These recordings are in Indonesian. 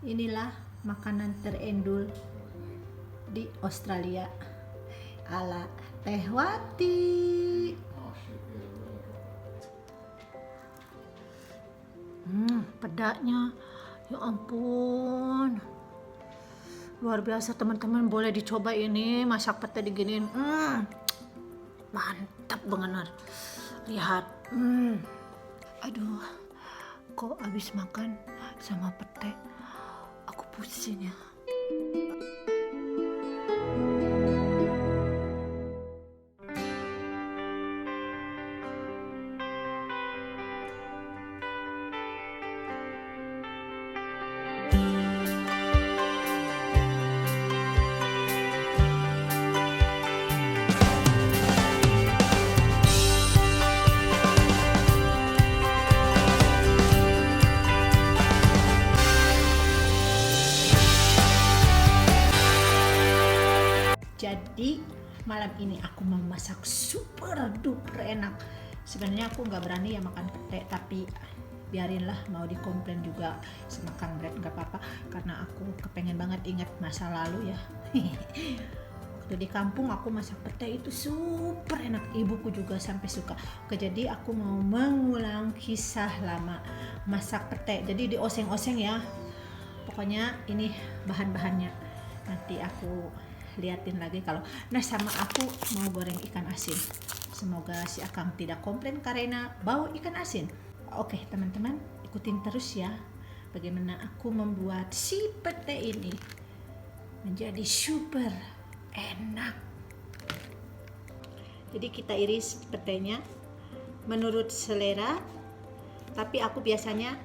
Inilah makanan terendul di Australia ala Teh Wati. Pedaknya, ya ampun, luar biasa teman-teman. Boleh dicoba ini masak pete diginiin. Mantap bener. Lihat. Aduh, kok abis makan sama pete aku pusing ya. Jadi malam ini aku mau masak super duper enak. Sebenarnya aku nggak berani ya makan pete, tapi biarinlah, mau dikomplain juga semakan bread nggak apa-apa, karena aku kepengen banget ingat masa lalu ya. Waktu di kampung aku masak pete itu super enak, ibuku juga sampai suka. Oke, jadi aku mau mengulang kisah lama masak pete. Jadi dioseng-oseng ya. Pokoknya ini bahan-bahannya. Nanti aku liatin lagi kalau. Nah, sama aku mau goreng ikan asin. Semoga si Akang tidak komplain karena bau ikan asin. Oke teman-teman, ikutin terus ya bagaimana aku membuat si pete ini menjadi super enak. Jadi kita iris petenya menurut selera, tapi aku biasanya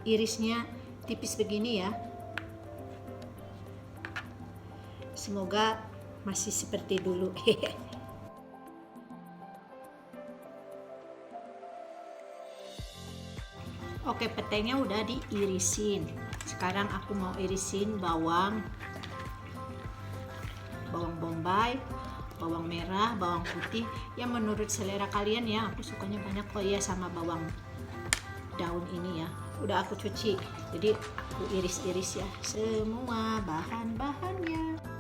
irisnya tipis begini ya. Semoga masih seperti dulu. Oke, petenya udah diirisin. Sekarang aku mau irisin bawang bombay, bawang merah, bawang putih. Ya menurut selera kalian ya. Aku sukanya banyak kok ya sama bawang daun ini ya. Udah aku cuci. Jadi aku iris-iris ya semua bahan-bahannya.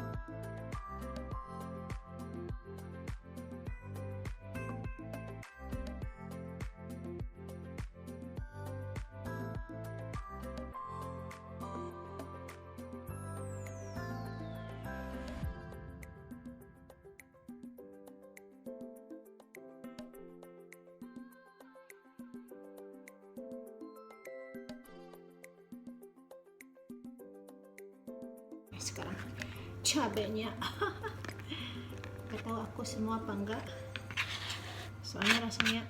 Sekarang cabenya gak tahu aku semua apa enggak, soalnya rasanya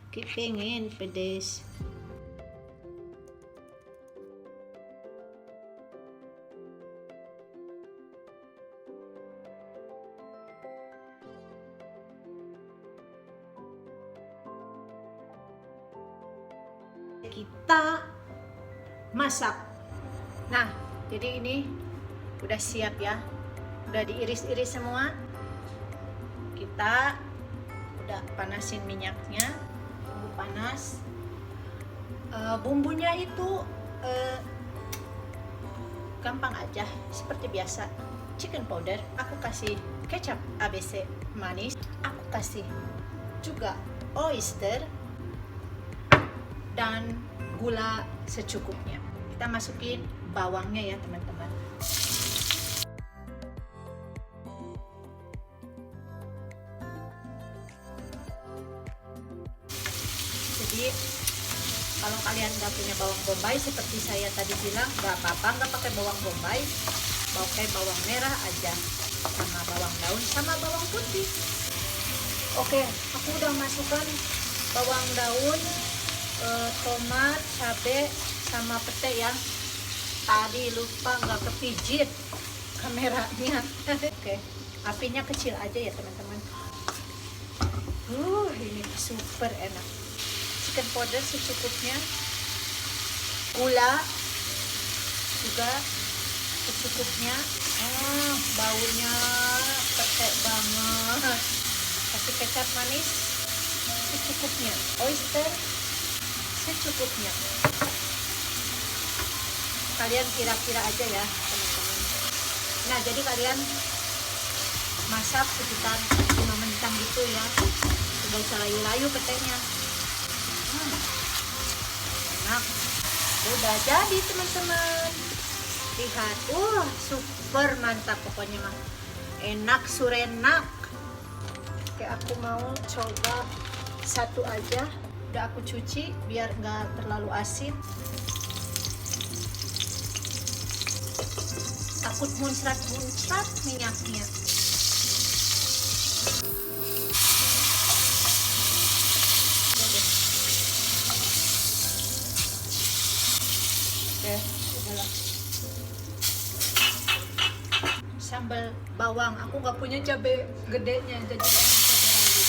kepengen pedes. Kita masak. Nah, jadi ini udah siap ya, udah diiris-iris semua. Kita udah panasin minyaknya, tunggu panas. Bumbunya itu gampang aja, seperti biasa. Chicken powder, aku kasih kecap ABC manis, aku kasih juga oyster dan gula secukupnya. Kita masukin bawangnya ya teman-teman. Jadi kalau kalian nggak punya bawang bombay seperti saya tadi bilang, nggak apa-apa, nggak pakai bawang bombay, pakai bawang merah aja, sama bawang daun sama bawang putih. Oke, aku udah masukkan bawang daun, tomat, cabai sama pete ya. Tadi lupa nggak kepijit kameranya. Oke, apinya kecil aja ya teman-teman. Ini super enak. Chicken powder secukupnya, gula juga secukupnya. Baunya pete banget. Kasih kecap manis secukupnya, oyster secukupnya. kalian kira-kira aja ya teman-teman. Nah jadi kalian masak sekitar 5 menitan gitu ya, gak usah layu-layu petenya. Enak, udah jadi teman-teman, lihat, super mantap pokoknya mah, enak surenak. Oke, aku mau coba satu aja, udah aku cuci biar nggak terlalu asin. Takut muncrat-muncrat minyaknya. Oke, udahlah. Sambal bawang, aku nggak punya cabai gedenya, jadi cabai rawit.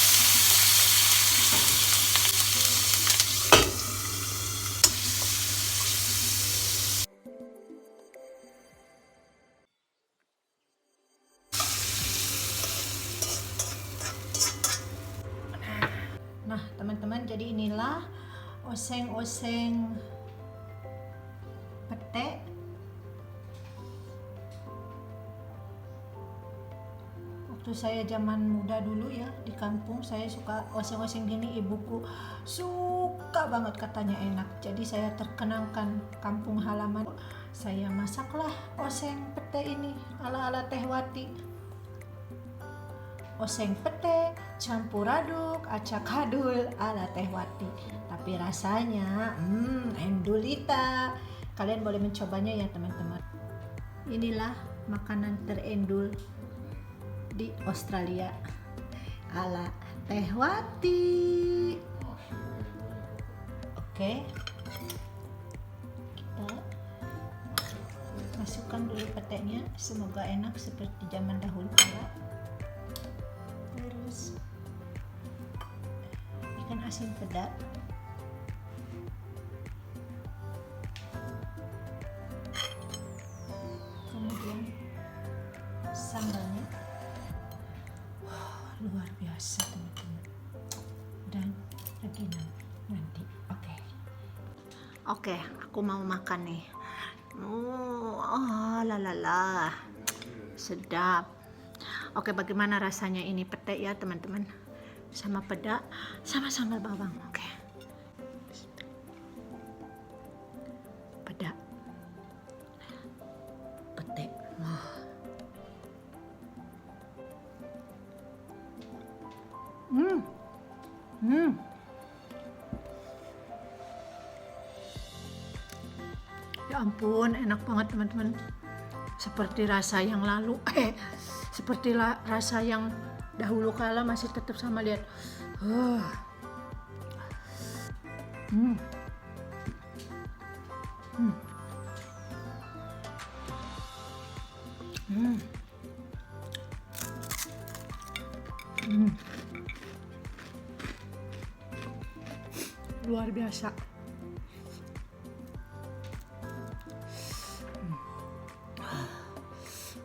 Nah teman-teman, jadi inilah oseng-oseng pete. Waktu saya zaman muda dulu ya di kampung, saya suka oseng-oseng gini, ibuku suka banget, katanya enak. Jadi saya terkenangkan kampung halaman, saya masaklah oseng pete ini ala-ala Teh Wati. Oseng pete campur aduk acak hadul ala Teh Wati, tapi rasanya endulita. Kalian boleh mencobanya ya teman-teman. Inilah makanan terendul di Australia ala Teh Wati. Oke, kita masukkan dulu petenya, semoga enak seperti zaman dahulu kala. Terus ikan asin peda, kemudian sambalnya luar biasa teman-teman, dan rengginang nanti. Oke, aku mau makan nih. Lalala, sedap. Oke, bagaimana rasanya ini pete ya teman-teman, sama peda sama sambal bawang. Oke, peda, pete. Ya ampun, enak banget teman-teman. Seperti rasa yang lalu, seperti rasa yang dahulu kala masih tetap sama, lihat. Luar biasa.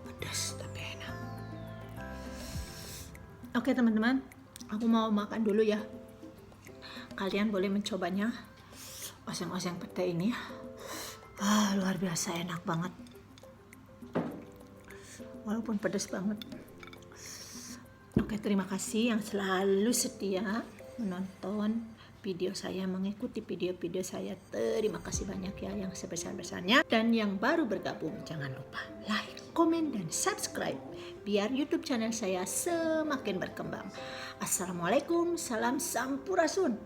Pedas tapi enak. Oke teman-teman, aku mau makan dulu ya. Kalian boleh mencobanya, oseng-oseng pete ini. Luar biasa enak banget, walaupun pedas banget. Oke, terima kasih yang selalu setia menonton video saya, mengikuti video-video saya. Terima kasih banyak ya yang sebesar-besarnya. Dan yang baru bergabung, jangan lupa like, komen, dan subscribe biar YouTube channel saya semakin berkembang. Assalamualaikum, salam sampurasun.